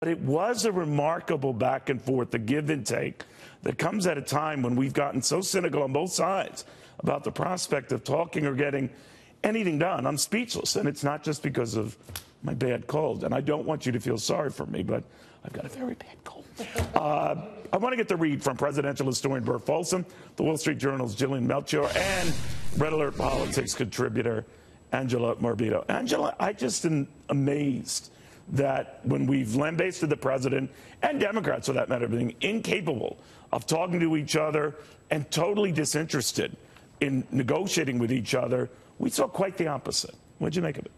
But it was a remarkable back and forth, the give and take that comes at a time when we've gotten so cynical on both sides about the prospect of talking or getting anything done. I'm speechless, and it's not just because of my bad cold. And I don't want you to feel sorry for me, but I've got a very bad cold. I want to get the read from presidential historian Burt Folsom, the Wall Street Journal's Jillian Melchior, and Red Alert Politics contributor Angela Morabito. Angela, I just am amazed that when we've lambasted the president, and Democrats for that matter, being incapable of talking to each other and totally disinterested in negotiating with each other, we saw quite the opposite. What did you make of it?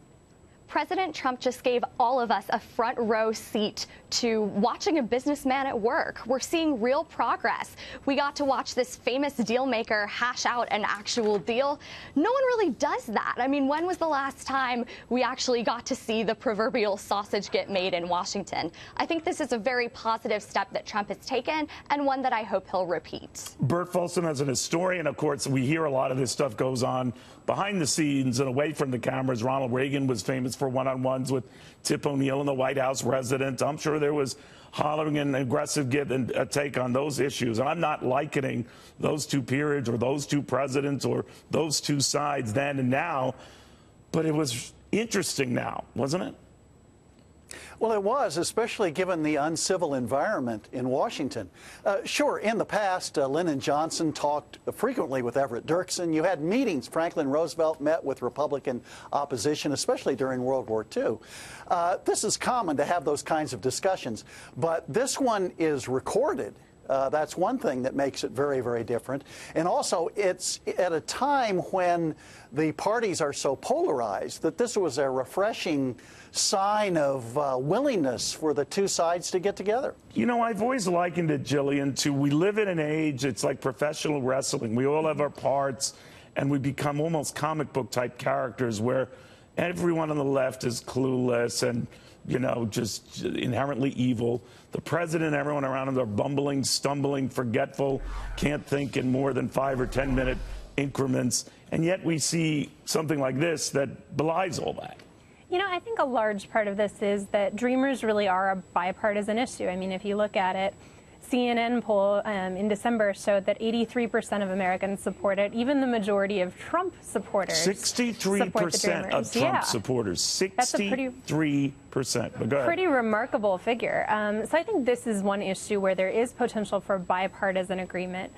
President Trump just gave all of us a front row seat to watching a businessman at work. We're seeing real progress. We got to watch this famous deal maker hash out an actual deal. No one really does that. I mean, when was the last time we actually got to see the proverbial sausage get made in Washington? I think this is a very positive step that Trump has taken, and one that I hope he'll repeat. Burt Folsom, as an historian, of course, we hear a lot of this stuff goes on behind the scenes and away from the cameras. Ronald Reagan was famous for one-on-ones with Tip O'Neill and the White House resident. I'm sure there was hollering and aggressive give and take on those issues. And I'm not likening those two periods or those two presidents or those two sides then and now. But it was interesting now, wasn't it? Well, it was, especially given the uncivil environment in Washington. Sure, in the past, Lyndon Johnson talked frequently with Everett Dirksen. You had meetings. Franklin Roosevelt met with Republican opposition, especially during World War II. This is common to have those kinds of discussions, but this one is recorded. That's one thing that makes it very, very different. And also, it's at a time when the parties are so polarized that this was a refreshing sign of willingness for the two sides to get together. You know, I've always likened it, Jillian, to we live in an age, it's like professional wrestling. We all have our parts, and we become almost comic book type characters where everyone on the left is clueless and, you know, just inherently evil. The president and everyone around him are bumbling, stumbling, forgetful, can't think in more than 5 or 10 minute increments. And yet we see something like this that belies all that. You know, I think a large part of this is that Dreamers really are a bipartisan issue. I mean, if you look at it, CNN poll in December showed that 83% of Americans support it. Even the majority of Trump supporters 63% of Trump supporters. 63%. That's a pretty remarkable figure. So I think this is one issue where there is potential for bipartisan agreement.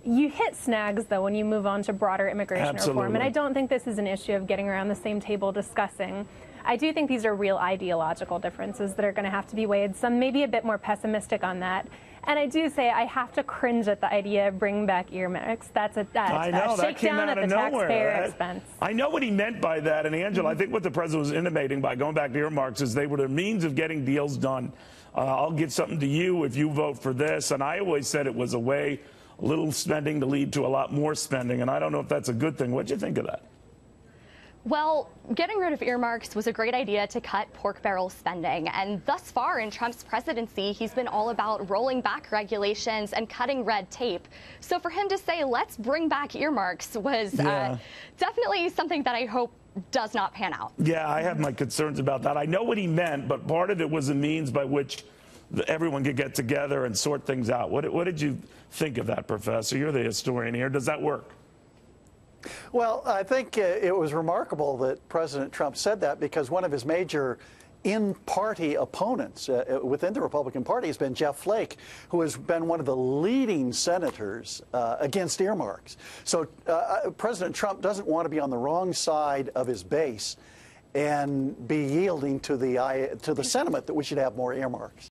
You hit snags, though, when you move on to broader immigration reform. And I don't think this is an issue of getting around the same table discussing. I do think these are real ideological differences that are going to have to be weighed. Some may be a bit more pessimistic on that. And I do say I have to cringe at the idea of bringing back earmarks. That's a shakedown at the taxpayer expense. I know what he meant by that. And, Angela, I think what the president was intimating by going back to earmarks is they were the means of getting deals done. I'll give something to you if you vote for this. And I always said it was a way, a little spending to lead to a lot more spending. And I don't know if that's a good thing. What do you think of that? Well, getting rid of earmarks was a great idea to cut pork barrel spending. And thus far in Trump's presidency, he's been all about rolling back regulations and cutting red tape. So for him to say, let's bring back earmarks was definitely something that I hope does not pan out. Yeah, I have my concerns about that. I know what he meant, but part of it was a means by which everyone could get together and sort things out. What did you think of that, Professor? You're the historian here. Does that work? Well, I think it was remarkable that President Trump said that because one of his major in-party opponents within the Republican Party has been Jeff Flake, who has been one of the leading senators against earmarks. So President Trump doesn't want to be on the wrong side of his base and be yielding to the sentiment that we should have more earmarks.